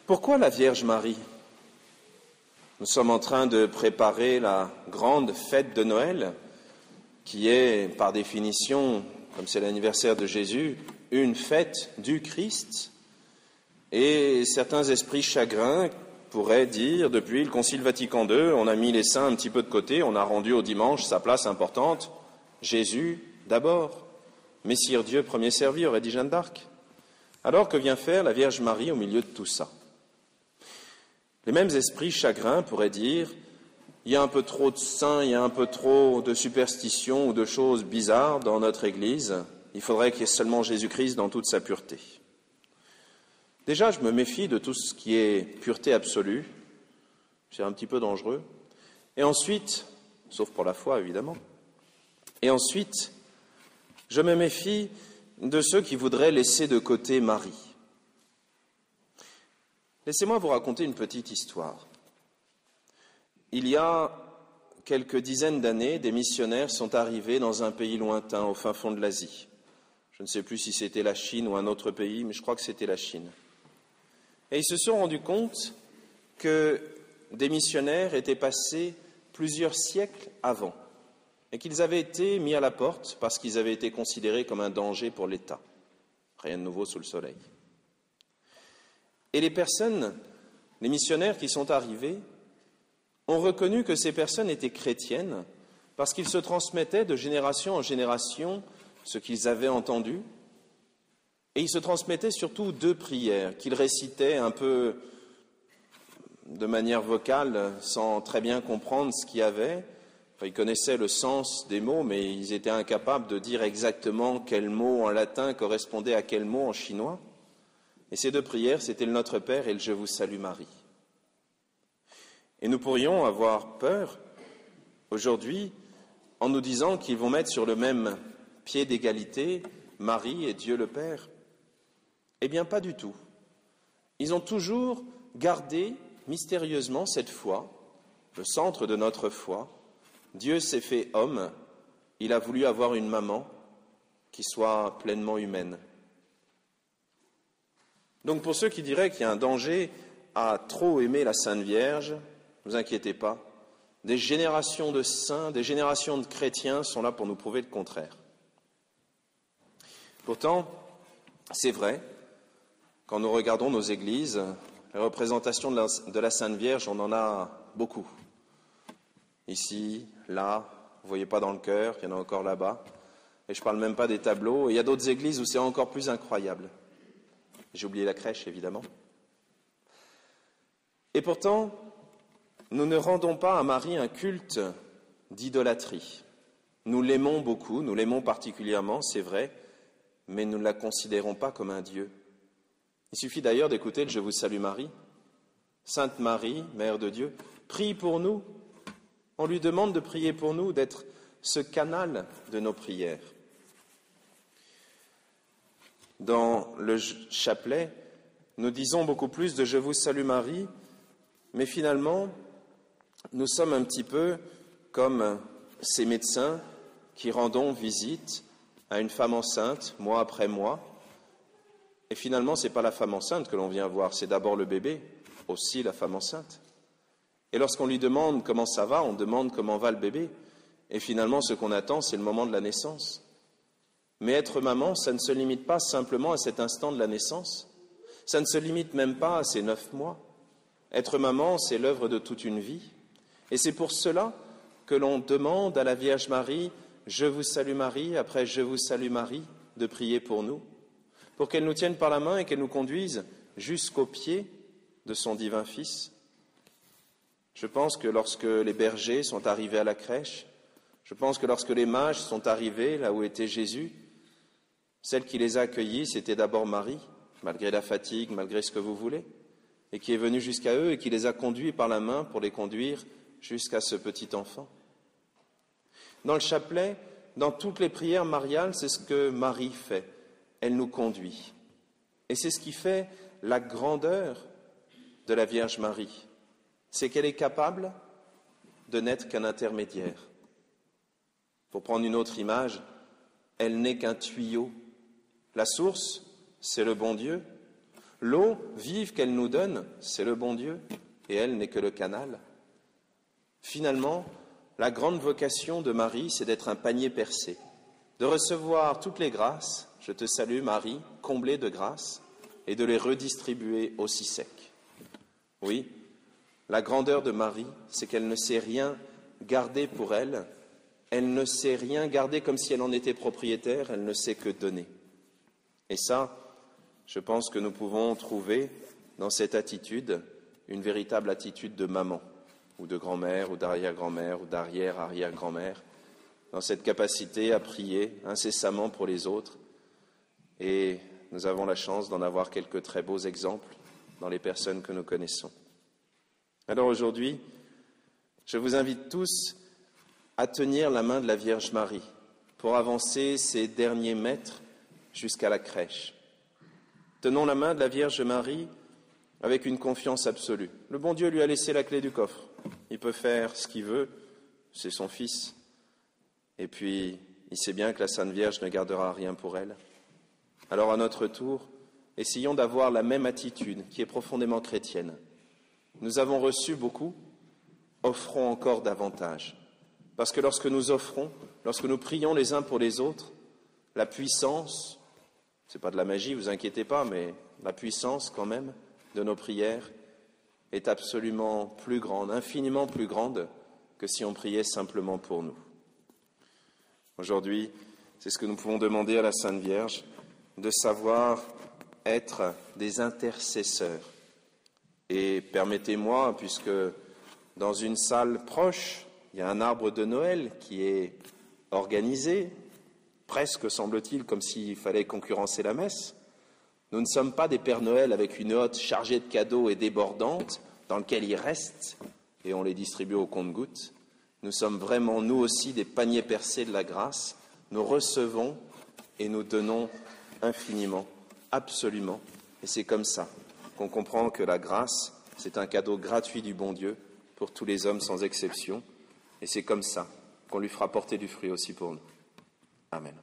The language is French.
Pourquoi la Vierge Marie? Nous sommes en train de préparer la grande fête de Noël, qui est, par définition, comme c'est l'anniversaire de Jésus, une fête du Christ. Et certains esprits chagrins pourraient dire, depuis le Concile Vatican II, on a mis les saints un petit peu de côté, on a rendu au dimanche sa place importante. Jésus d'abord, Messire Dieu premier servi, aurait dit Jeanne d'Arc. Alors que vient faire la Vierge Marie au milieu de tout ça? Les mêmes esprits chagrins pourraient dire il y a un peu trop de saints, il y a un peu trop de superstitions ou de choses bizarres dans notre Église, il faudrait qu'il y ait seulement Jésus-Christ dans toute sa pureté. Déjà, je me méfie de tout ce qui est pureté absolue, c'est un petit peu dangereux. Et ensuite, sauf pour la foi évidemment, et ensuite, je me méfie de ceux qui voudraient laisser de côté Marie. Laissez-moi vous raconter une petite histoire. Il y a quelques dizaines d'années, des missionnaires sont arrivés dans un pays lointain, au fin fond de l'Asie. Je ne sais plus si c'était la Chine ou un autre pays, mais je crois que c'était la Chine. Et ils se sont rendus compte que des missionnaires étaient passés plusieurs siècles avant et qu'ils avaient été mis à la porte parce qu'ils avaient été considérés comme un danger pour l'État. Rien de nouveau sous le soleil. Et les missionnaires qui sont arrivés, ont reconnu que ces personnes étaient chrétiennes parce qu'ils se transmettaient de génération en génération ce qu'ils avaient entendu, et ils se transmettaient surtout 2 prières qu'ils récitaient un peu de manière vocale, sans très bien comprendre ce qu'il y avait. Enfin, ils connaissaient le sens des mots, mais ils étaient incapables de dire exactement quel mot en latin correspondait à quel mot en chinois. Et ces 2 prières, c'était le Notre Père et le Je vous salue Marie. Et nous pourrions avoir peur aujourd'hui en nous disant qu'ils vont mettre sur le même pied d'égalité Marie et Dieu le Père. Eh bien, pas du tout. Ils ont toujours gardé mystérieusement cette foi, le centre de notre foi. Dieu s'est fait homme, il a voulu avoir une maman qui soit pleinement humaine. Donc pour ceux qui diraient qu'il y a un danger à trop aimer la Sainte Vierge, ne vous inquiétez pas, des générations de saints, des générations de chrétiens sont là pour nous prouver le contraire. Pourtant, c'est vrai, quand nous regardons nos églises, les représentations de la Sainte Vierge, on en a beaucoup. Ici, là, vous ne voyez pas dans le chœur, il y en a encore là-bas. Et je ne parle même pas des tableaux. Et il y a d'autres églises où c'est encore plus incroyable. J'ai oublié la crèche, évidemment. Et pourtant, nous ne rendons pas à Marie un culte d'idolâtrie. Nous l'aimons beaucoup, nous l'aimons particulièrement, c'est vrai, mais nous ne la considérons pas comme un Dieu. Il suffit d'ailleurs d'écouter le Je vous salue Marie. Sainte Marie, Mère de Dieu, prie pour nous. On lui demande de prier pour nous, d'être ce canal de nos prières. Dans le chapelet, nous disons beaucoup plus de « Je vous salue Marie », mais finalement, nous sommes un petit peu comme ces médecins qui rendons visite à une femme enceinte, mois après mois, et finalement, ce n'est pas la femme enceinte que l'on vient voir, c'est d'abord le bébé, aussi la femme enceinte. Et lorsqu'on lui demande comment ça va, on demande comment va le bébé, et finalement, ce qu'on attend, c'est le moment de la naissance. Mais être maman, ça ne se limite pas simplement à cet instant de la naissance. Ça ne se limite même pas à ces 9 mois. Être maman, c'est l'œuvre de toute une vie. Et c'est pour cela que l'on demande à la Vierge Marie, « Je vous salue Marie », après « Je vous salue Marie », de prier pour nous, pour qu'elle nous tienne par la main et qu'elle nous conduise jusqu'au pied de son divin Fils. Je pense que lorsque les bergers sont arrivés à la crèche, je pense que lorsque les mages sont arrivés là où était Jésus, celle qui les a accueillis, c'était d'abord Marie, malgré la fatigue, malgré ce que vous voulez, et qui est venue jusqu'à eux et qui les a conduits par la main pour les conduire jusqu'à ce petit enfant. Dans le chapelet, dans toutes les prières mariales, c'est ce que Marie fait. Elle nous conduit. Et c'est ce qui fait la grandeur de la Vierge Marie. C'est qu'elle est capable de n'être qu'un intermédiaire. Pour prendre une autre image, elle n'est qu'un tuyau. La source, c'est le bon Dieu. L'eau vive qu'elle nous donne, c'est le bon Dieu, et elle n'est que le canal. Finalement, la grande vocation de Marie, c'est d'être un panier percé, de recevoir toutes les grâces, je te salue Marie, comblée de grâces, et de les redistribuer aussi secs. Oui, la grandeur de Marie, c'est qu'elle ne sait rien garder pour elle, elle ne sait rien garder comme si elle en était propriétaire, elle ne sait que donner. Et ça, je pense que nous pouvons trouver dans cette attitude une véritable attitude de maman, ou de grand-mère, ou d'arrière-grand-mère, ou d'arrière-arrière-grand-mère, dans cette capacité à prier incessamment pour les autres. Et nous avons la chance d'en avoir quelques très beaux exemples dans les personnes que nous connaissons. Alors aujourd'hui, je vous invite tous à tenir la main de la Vierge Marie pour avancer ces derniers mètres jusqu'à la crèche. Tenons la main de la Vierge Marie avec une confiance absolue. Le bon Dieu lui a laissé la clé du coffre. Il peut faire ce qu'il veut, c'est son fils. Et puis, il sait bien que la Sainte Vierge ne gardera rien pour elle. Alors, à notre tour, essayons d'avoir la même attitude qui est profondément chrétienne. Nous avons reçu beaucoup, offrons encore davantage. Parce que lorsque nous offrons, lorsque nous prions les uns pour les autres, la puissance, c'est pas de la magie, vous inquiétez pas, mais la puissance quand même de nos prières est absolument plus grande, infiniment plus grande que si on priait simplement pour nous. Aujourd'hui, c'est ce que nous pouvons demander à la Sainte Vierge, de savoir être des intercesseurs. Et permettez-moi, puisque dans une salle proche, il y a un arbre de Noël qui est organisé, presque semble-t-il comme s'il fallait concurrencer la messe. Nous ne sommes pas des Pères Noël avec une hotte chargée de cadeaux et débordante dans laquelle ils restent et on les distribue au compte-gouttes. Nous sommes vraiment, nous aussi, des paniers percés de la grâce. Nous recevons et nous donnons infiniment, absolument. Et c'est comme ça qu'on comprend que la grâce, c'est un cadeau gratuit du bon Dieu pour tous les hommes sans exception. Et c'est comme ça qu'on lui fera porter du fruit aussi pour nous. Amen.